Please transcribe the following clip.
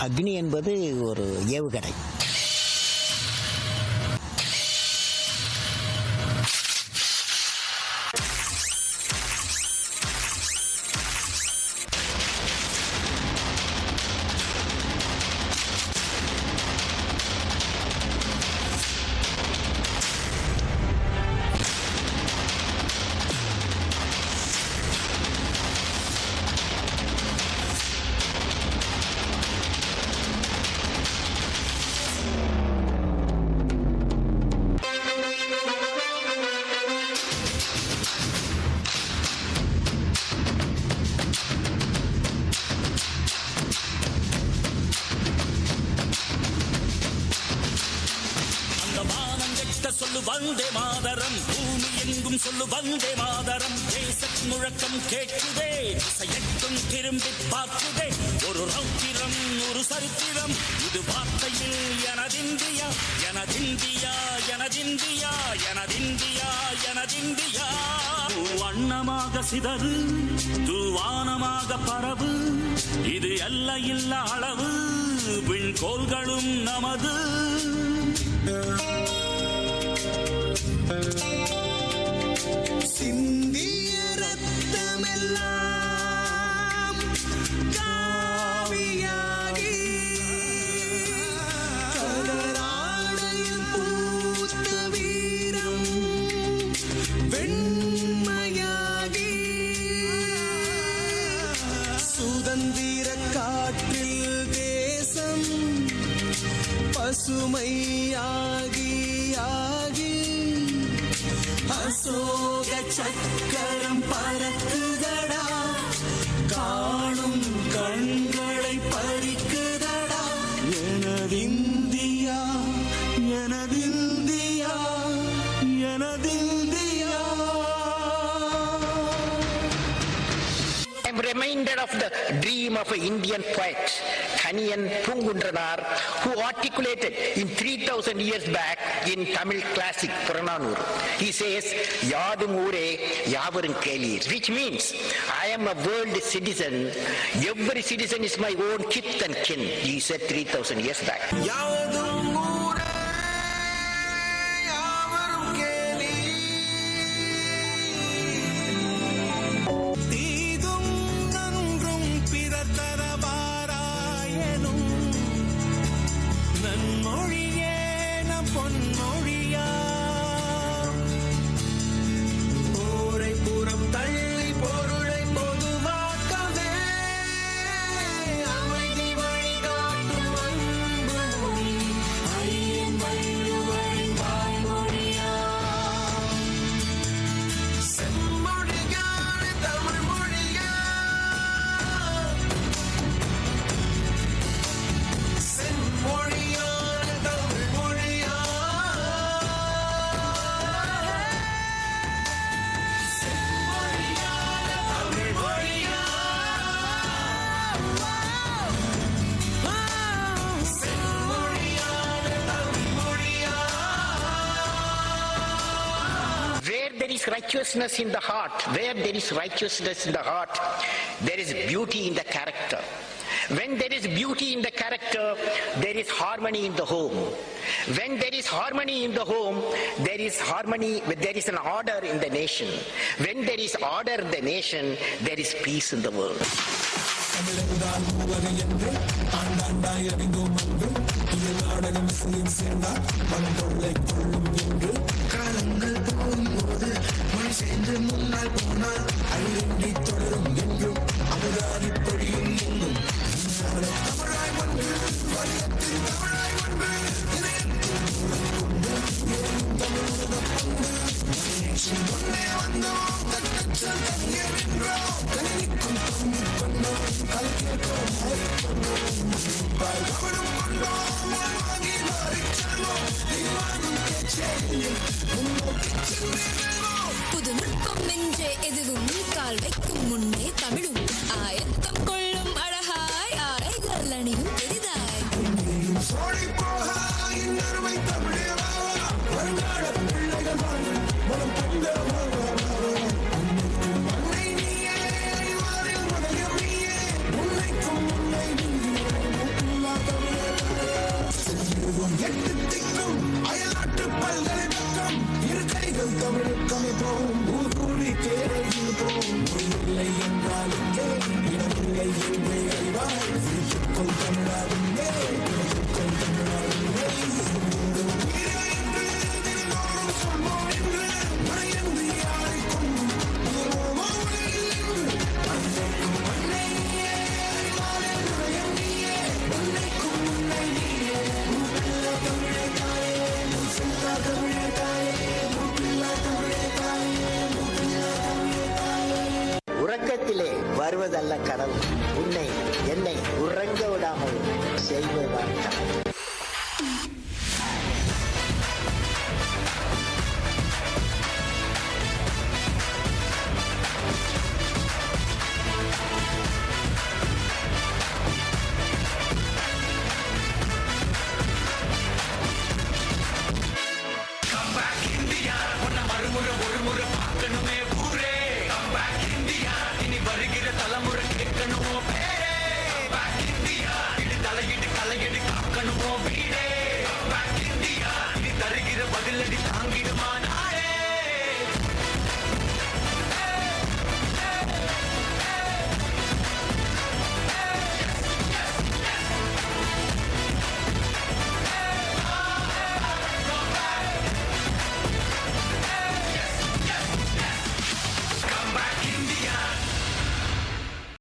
அக்னி என்பது ஒரு ஏவுகணை. சொல்லு வந்தே மாதரம், பூமி எங்கும் சொல்லு வந்தே மாதரம். தேச முழக்கம் கேட்குதே, திசையெட்டும் திரும்பி பார்க்குதே. ஒரு ரௌத்திரம், ஒரு சரித்திரம், இது வார்த்தையில் எனதிந்தியா, எனதிந்தியா, எனதிந்தியா, எனதிந்தியா, எனதிந்தியா. வண்ணமாக சிதறு, தூவானமாக பரவு, இது எல்லையில்ல அளவு, விண்கோள்களும் நமது. சிந்திய ரத்தமெல்லாம் காவியாகி, கலராடையில் பூத்த வீரம் வெண்மையாகி, சுதந்திர காற்றில் தேசம் பசுமையாகி ஆகி, அசோக சக்கரம் பறக்குதடா, காணும் கண்களை பறிக்குதடா. எனதிந்தியா, எனதிந்தியா, எனதிந்தியா. I am reminded of the dream of an Indian poet, Kaniyan Pungundranar, who articulated in 3000 years back in Tamil classic Purananur. He says, Yadum Ure Yavarum Kelir, which means, I am a world citizen, every citizen is my own kith and kin. He said 3000 years back. Yadum Ure Yavarum Kelir, தீதும் நன்றும் பிறர் தரவாராயனும், நன்மொழியே நம் பொன்மொழியா. போரை புறம் தள்ளி பொருளை பொதுவாக்கவே, அமைதி வழிகாட்டும் அன்பு மொழி, ஐயன் வள்ளுவரின் வாய்மொழியா. செம்மொழியான தமிழ் மொழியா, செம்மொழியான தமிழ் மொழியா, செம்மொழியான தமிழ் மொழியா, செம்மொழியான தமிழ் மொழியா. Where there is righteousness in the heart, where there is righteousness in the heart, there is beauty in the character. When there is beauty in the character, there is harmony in the home. When there is harmony in the home, there is harmony, there is an order in the nation. When there is order in the nation, there is peace in the world. தமிழென்றால் மூவகை என்று ஆண்டாண்டாய் அறிந்தோம் அன்று, இது நாடகம் செய்யும் சேர்ந்தால் மனம் கொள்ளை கொள்ளும் என்று. காலங்கள் போகும்போது மழை சென்று முன்னால் போனால் அழிந்தி தொடரும் என்றும், அமுதாதி பொழியும் எங்கும். தமிழாய் ஒன்று, வலியத்தில் தமிழாய் ஒன்று, இதயத்தில் கொண்டு ஏறும் தமிழுலகம் கொண்டு. முன்னே வந்தோம், தட்டச்சல் தங்கிய நின்றோம், கணினிக்கும் பொங்கி கொண்டோம், கலக்கேற்றோம், கொண்டோம், கவனம் கொண்டோம், வாழ்வாங்கி மாறிச் செல்வோம், நீவாங்கும் பேச்சேரியில் முன்னோக்கிச் செல்வோம். புது நுட்பம் என்றே எதுவும் கால் வைக்கும் முன்னே தமிழும் ஆயத்தம் கொள்ளும் அழகாய், ஆடைகள் அணியும் பெரிதாய். சோழி போக இன்னொருமை தமிழே வா, வருங்கால பிள்ளைகள் வாழ்வு மனம் தந்த மண்ணை நீயே, அறிவாரில் உதயம் நீயே, முன்னைக்கும் முன்னை நீ வருவதல்ல கடவுள், உன்னை என்னை உறங்க விடாமல் செய்வதுதான் கடவுள்.